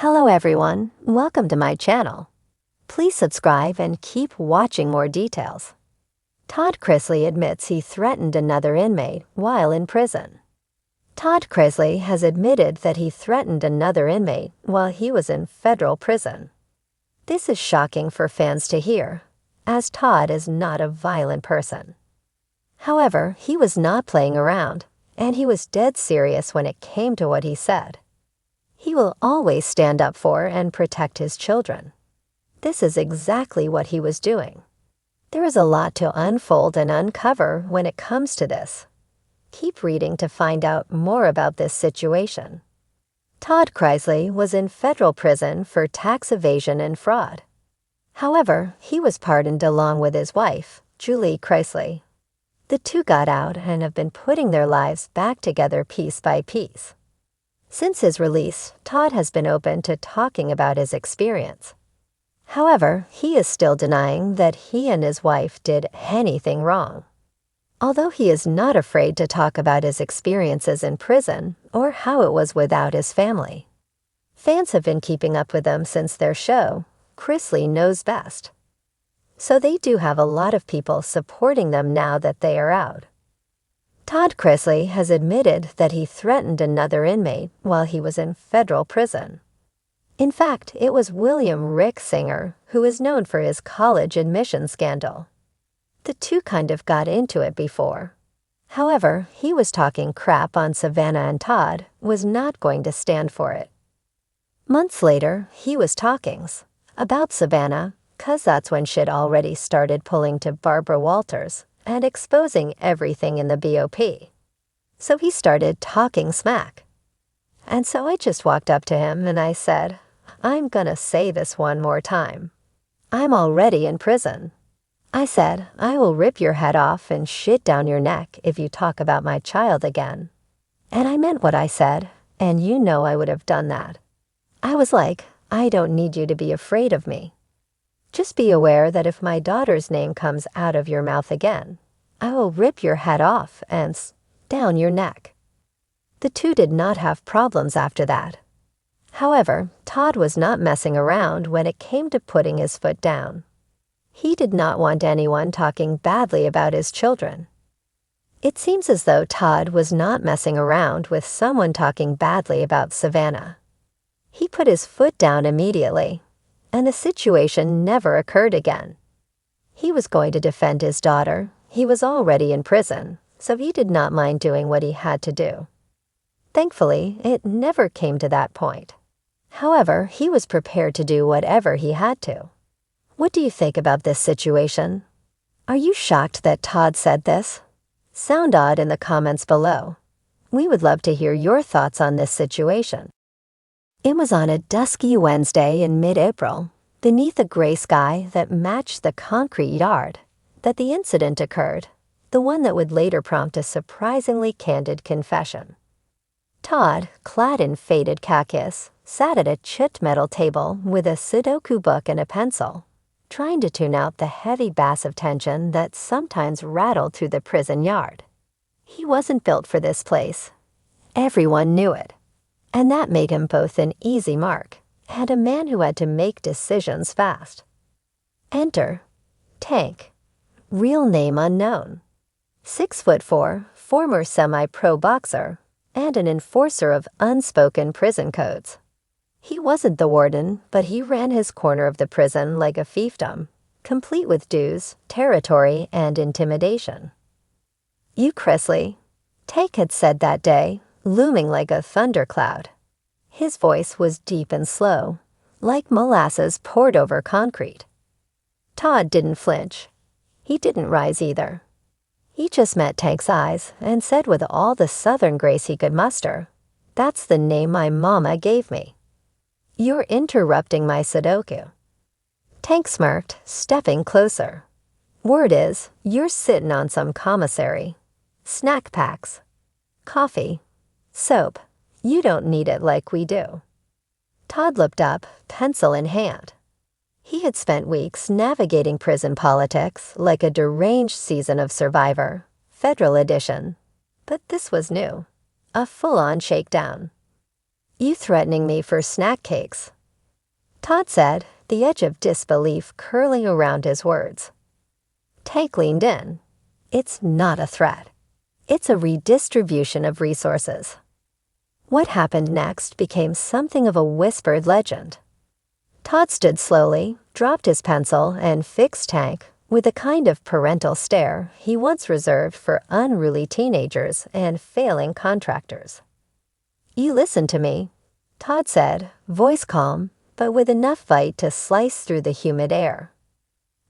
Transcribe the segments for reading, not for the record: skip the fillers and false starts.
Hello everyone, welcome to my channel. Please subscribe and keep watching more details. Todd Chrisley admits he threatened another inmate while in prison. Todd Chrisley has admitted that he threatened another inmate while he was in federal prison. This is shocking for fans to hear, as Todd is not a violent person. However, he was not playing around, and he was dead serious when it came to what he said. He will always stand up for and protect his children. This is exactly what he was doing. There is a lot to unfold and uncover when it comes to this. Keep reading to find out more about this situation. Todd Chrisley was in federal prison for tax evasion and fraud. However, he was pardoned along with his wife, Julie Chrisley. The two got out and have been putting their lives back together piece by piece. Since his release, Todd has been open to talking about his experience. However, he is still denying that he and his wife did anything wrong. Although he is not afraid to talk about his experiences in prison or how it was without his family. Fans have been keeping up with them since their show, Chrisley Knows Best. So they do have a lot of people supporting them now that they are out. Todd Chrisley has admitted that he threatened another inmate while he was in federal prison. In fact, it was William Rick Singer, who is known for his college admission scandal. The two kind of got into it before. However, he was talking crap on Savannah and Todd was not going to stand for it. Months later, he was talking about Savannah, 'cause that's when shit already started pulling to Barbara Walters and exposing everything in the BOP. So he started talking smack. And so I just walked up to him and I said, I'm gonna say this one more time. I'm already in prison. I said, I will rip your head off and shit down your neck if you talk about my child again. And I meant what I said, and you know I would have done that. I was like, I don't need you to be afraid of me. Just be aware that if my daughter's name comes out of your mouth again, I will rip your head off and down your neck. The two did not have problems after that. However, Todd was not messing around when it came to putting his foot down. He did not want anyone talking badly about his children. It seems as though Todd was not messing around with someone talking badly about Savannah. He put his foot down immediately, and the situation never occurred again. He was going to defend his daughter. He was already in prison, so he did not mind doing what he had to do. Thankfully, it never came to that point. However, he was prepared to do whatever he had to. What do you think about this situation? Are you shocked that Todd said this? Sound odd in the comments below. We would love to hear your thoughts on this situation. It was on a dusky Wednesday in mid-April, beneath a gray sky that matched the concrete yard, that the incident occurred, the one that would later prompt a surprisingly candid confession. Todd, clad in faded khakis, sat at a chipped metal table with a Sudoku book and a pencil, trying to tune out the heavy bass of tension that sometimes rattled through the prison yard. He wasn't built for this place. Everyone knew it. And that made him both an easy mark and a man who had to make decisions fast. Enter Tank, real name unknown. 6'4", former semi-pro boxer, and an enforcer of unspoken prison codes. He wasn't the warden, but he ran his corner of the prison like a fiefdom, complete with dues, territory, and intimidation. You Chrisley, Tank had said that day, looming like a thundercloud. His voice was deep and slow, like molasses poured over concrete. Todd didn't flinch. He didn't rise either. He just met Tank's eyes and said with all the southern grace he could muster, "That's the name my mama gave me." You're interrupting my Sudoku. Tank smirked, stepping closer. Word is, you're sitting on some commissary. Snack packs. Coffee. Soap. You don't need it like we do. Todd looked up, pencil in hand. He had spent weeks navigating prison politics like a deranged season of Survivor, Federal Edition. But this was new. A full-on shakedown. You threatening me for snack cakes," Todd said, the edge of disbelief curling around his words. Tank leaned in. "It's not a threat. It's a redistribution of resources." What happened next became something of a whispered legend. Todd stood slowly, dropped his pencil, and fixed Tank with the kind of parental stare he once reserved for unruly teenagers and failing contractors. "You listen to me," Todd said, voice calm, but with enough bite to slice through the humid air.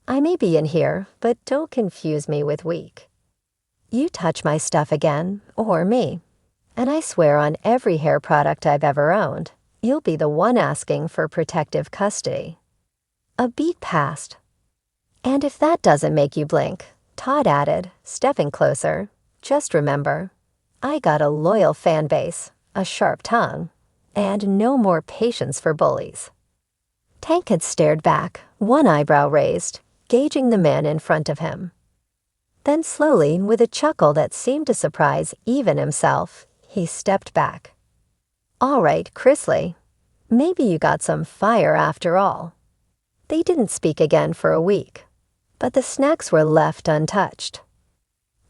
"I may be in here, but don't confuse me with weak. You touch my stuff again, or me, and I swear on every hair product I've ever owned, you'll be the one asking for protective custody." A beat passed. "And if that doesn't make you blink," Todd added, stepping closer, "just remember, I got a loyal fan base, a sharp tongue, and no more patience for bullies." Tank had stared back, one eyebrow raised, gauging the man in front of him. Then slowly, with a chuckle that seemed to surprise even himself, he stepped back. "All right, Chrisley, maybe you got some fire after all." They didn't speak again for a week, but the snacks were left untouched.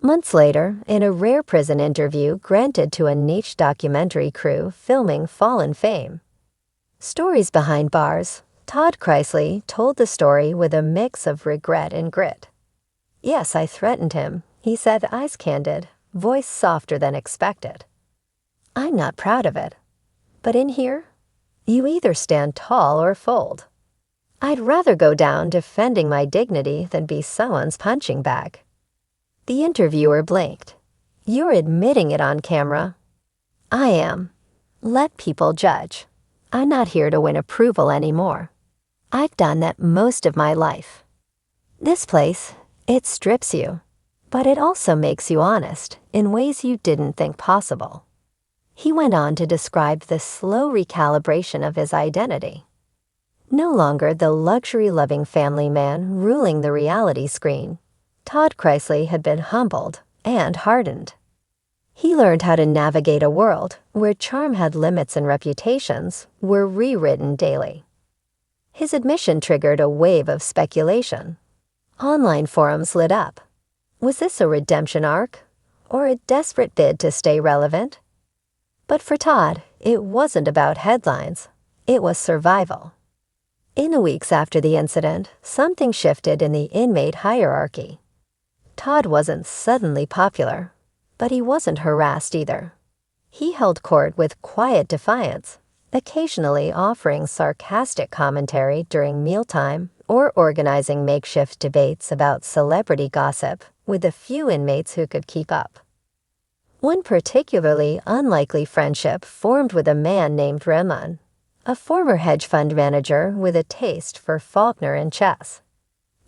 Months later, in a rare prison interview granted to a niche documentary crew filming Fallen Fame, Stories Behind Bars, Todd Chrisley told the story with a mix of regret and grit. "Yes, I threatened him," he said, eyes candid, voice softer than expected. "I'm not proud of it. But in here, you either stand tall or fold. I'd rather go down defending my dignity than be someone's punching bag." The interviewer blinked. "You're admitting it on camera." "I am. Let people judge. I'm not here to win approval anymore. I've done that most of my life. This place, it strips you, but it also makes you honest in ways you didn't think possible." He went on to describe the slow recalibration of his identity. No longer the luxury-loving family man ruling the reality screen, Todd Chrisley had been humbled and hardened. He learned how to navigate a world where charm had limits and reputations were rewritten daily. His admission triggered a wave of speculation. Online forums lit up. Was this a redemption arc, or a desperate bid to stay relevant? But for Todd, it wasn't about headlines. It was survival. In the weeks after the incident, something shifted in the inmate hierarchy. Todd wasn't suddenly popular, but he wasn't harassed either. He held court with quiet defiance, occasionally offering sarcastic commentary during mealtime or organizing makeshift debates about celebrity gossip with the few inmates who could keep up. One particularly unlikely friendship formed with a man named Ramon, a former hedge fund manager with a taste for Faulkner and chess.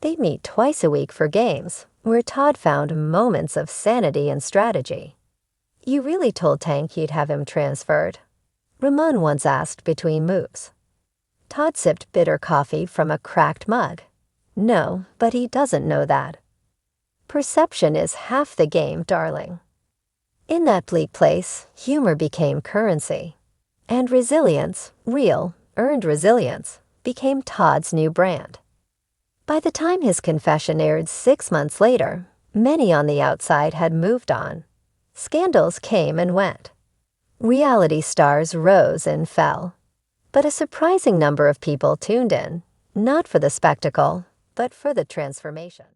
They'd meet twice a week for games, where Todd found moments of sanity and strategy. "You really told Tank you'd have him transferred?" Ramon once asked between moves. Todd sipped bitter coffee from a cracked mug. "No, but he doesn't know that. Perception is half the game, darling." In that bleak place, humor became currency. And resilience, real, earned resilience, became Todd's new brand. By the time his confession aired 6 months later, many on the outside had moved on. Scandals came and went. Reality stars rose and fell. But a surprising number of people tuned in, not for the spectacle, but for the transformation.